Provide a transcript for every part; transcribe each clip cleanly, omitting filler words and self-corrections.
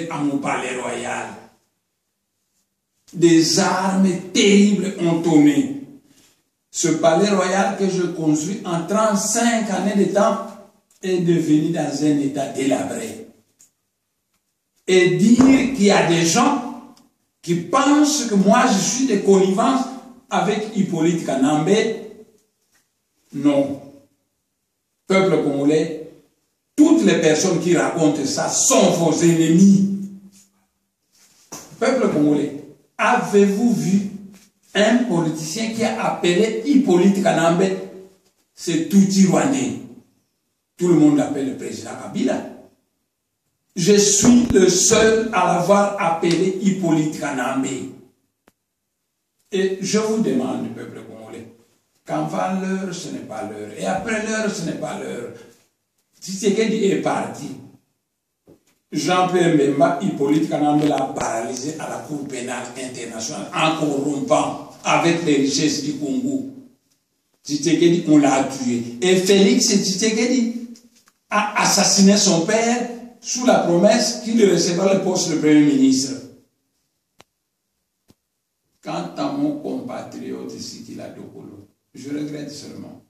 à mon palais royal. Des armes terribles ont tonné. Ce palais royal que je construis en 35 années de temps est devenu dans un état délabré. Et dire qu'il y a des gens qui pensent que moi je suis de connivence avec Hippolyte Kanambe, non. Peuple congolais, toutes les personnes qui racontent ça sont vos ennemis. Peuple congolais, avez-vous vu un politicien qui a appelé Hippolyte Kanambe? C'est Tutsi Rwandais. Tout le monde l'appelle le président Kabila. Je suis le seul à l'avoir appelé Hippolyte Kanambe. Et je vous demande, peuple congolais, quand va l'heure, ce n'est pas l'heure. Et après l'heure, ce n'est pas l'heure. Tshisekedi est parti. Jean-Pierre Mbemba, Hippolyte Kanambe l'a paralysé à la Cour pénale internationale en corrompant avec les richesses du Congo. Tshisekedi, on l'a tué. Et Félix Tshisekedi a assassiné son père sous la promesse qu'il recevra le poste de Premier ministre. Quant à mon compatriote Sikila Dokolo, je regrette seulement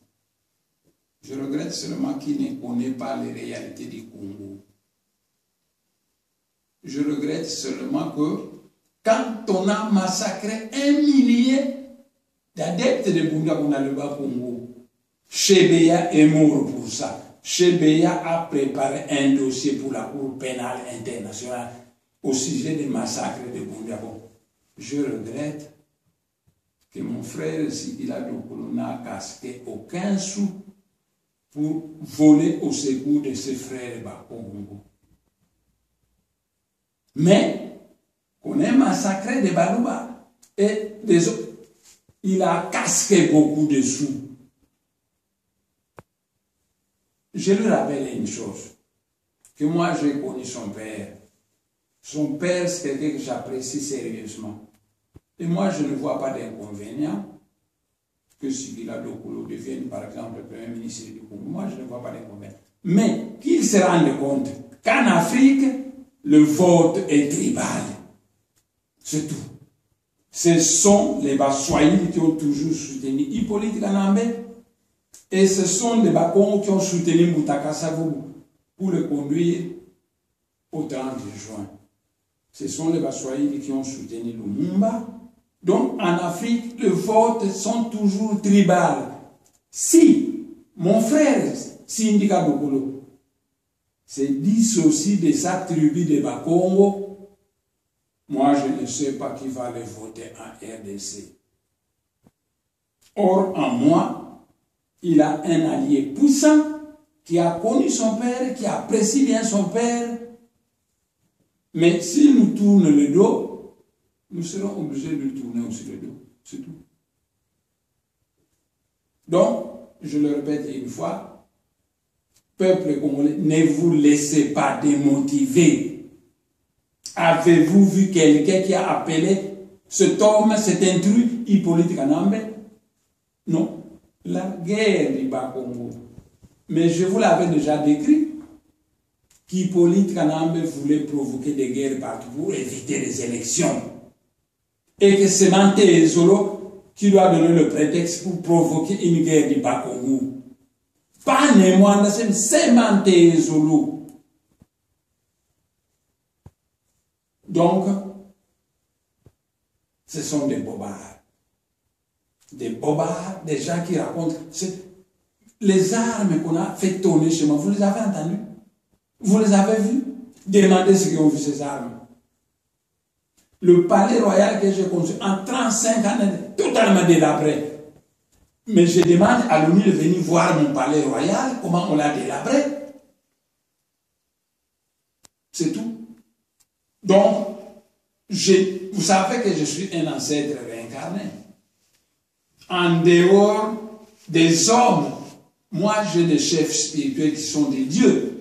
qu'il ne connaît pas les réalités du Congo. Je regrette seulement que quand on a massacré 1 millier d'adeptes de Bunda le Bas Congo, Chebeya est mort pour ça. Chebeya a préparé un dossier pour la Cour pénale internationale au sujet des massacres de Bundabo. Je regrette que mon frère Sikila Dokolo n'a casqué aucun sou pour voler au secours de ses frères Bakongo. Mais qu'on ait massacré des Balouba et des autres, il a casqué beaucoup de sous. Je lui rappelle une chose, que moi j'ai connu son père. Son père, c'est quelqu'un que j'apprécie sérieusement. Et moi, je ne vois pas d'inconvénient que Sikila Dokolo devienne, par exemple, le Premier ministre du Congo. Moi, je ne vois pas d'inconvénient. Mais qu'il se rende compte qu'en Afrique, le vote est tribal. C'est tout. Ce sont les Baswahili qui ont toujours soutenu Hippolyte Kanambe et ce sont les Bakongos qui ont soutenu Moutaka Savou pour le conduire au 30 juin. Ce sont les Baswahili qui ont soutenu Lumumba. Donc, en Afrique, les votes sont toujours tribales. Si mon frère Sindika Dokolo se dissocie de sa tribu de Bakongo, moi, je ne sais pas qui va le voter en RDC. Or, en moi, il a un allié puissant qui a connu son père, qui apprécie bien son père. Mais s'il nous tourne le dos, nous serons obligés de tourner aussi le dos. C'est tout. Donc, je le répète une fois, peuple congolais, ne vous laissez pas démotiver. Avez-vous vu quelqu'un qui a appelé cet homme, cet intrus, Hippolyte Kanambe? Non. La guerre du Bas-Congo. Mais je vous l'avais déjà décrit, qu'Hippolyte Kanambe voulait provoquer des guerres partout pour éviter les élections. Et que c'est Mante Ezolo qui lui a donné le prétexte pour provoquer une guerre du Bas-Congo. Pas Némoanda, c'est Mante Ezolo. Donc, ce sont des bobards. Des bobards, des gens qui racontent. Les armes qu'on a fait tourner chez moi, vous les avez entendues? Vous les avez vues? Demandez ceux qui ont vu ces armes. Le palais royal que j'ai construit en 35 ans, totalement délabré. Mais je demande à l'ONU de venir voir mon palais royal, comment on l'a délabré. C'est tout. Donc, vous savez que je suis un ancêtre réincarné. En dehors des hommes, moi j'ai des chefs spirituels qui sont des dieux.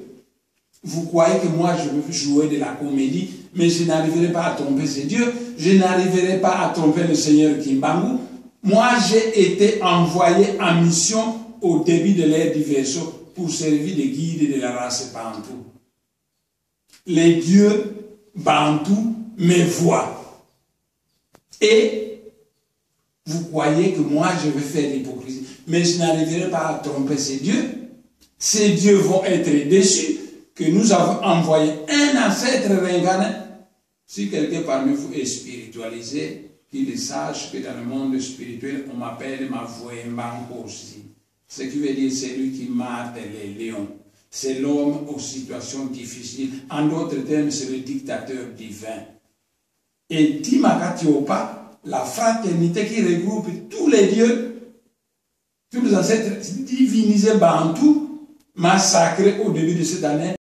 Vous croyez que moi je veux jouer de la comédie, mais je n'arriverai pas à tromper ces dieux, je n'arriverai pas à tromper le Seigneur Kimbangu. Moi j'ai été envoyé en mission au début de l'ère du vaisseau pour servir de guide de la race Bantou. Les dieux Bantou me voit. Et vous croyez que moi je vais faire l'hypocrisie, mais je n'arriverai pas à tromper ces dieux. Ces dieux vont être déçus que nous avons envoyé un ancêtre réincarné. Si quelqu'un parmi vous est spiritualisé, qu'il sache que dans le monde spirituel, on m'appelle ma voix aussi. Ce qui veut dire c'est lui qui mate les lions. C'est l'homme aux situations difficiles. En d'autres termes, c'est le dictateur divin. Et Timakatiopa, la fraternité qui regroupe tous les dieux, tous les ancêtres divinisés Bantou, massacrés au début de cette année,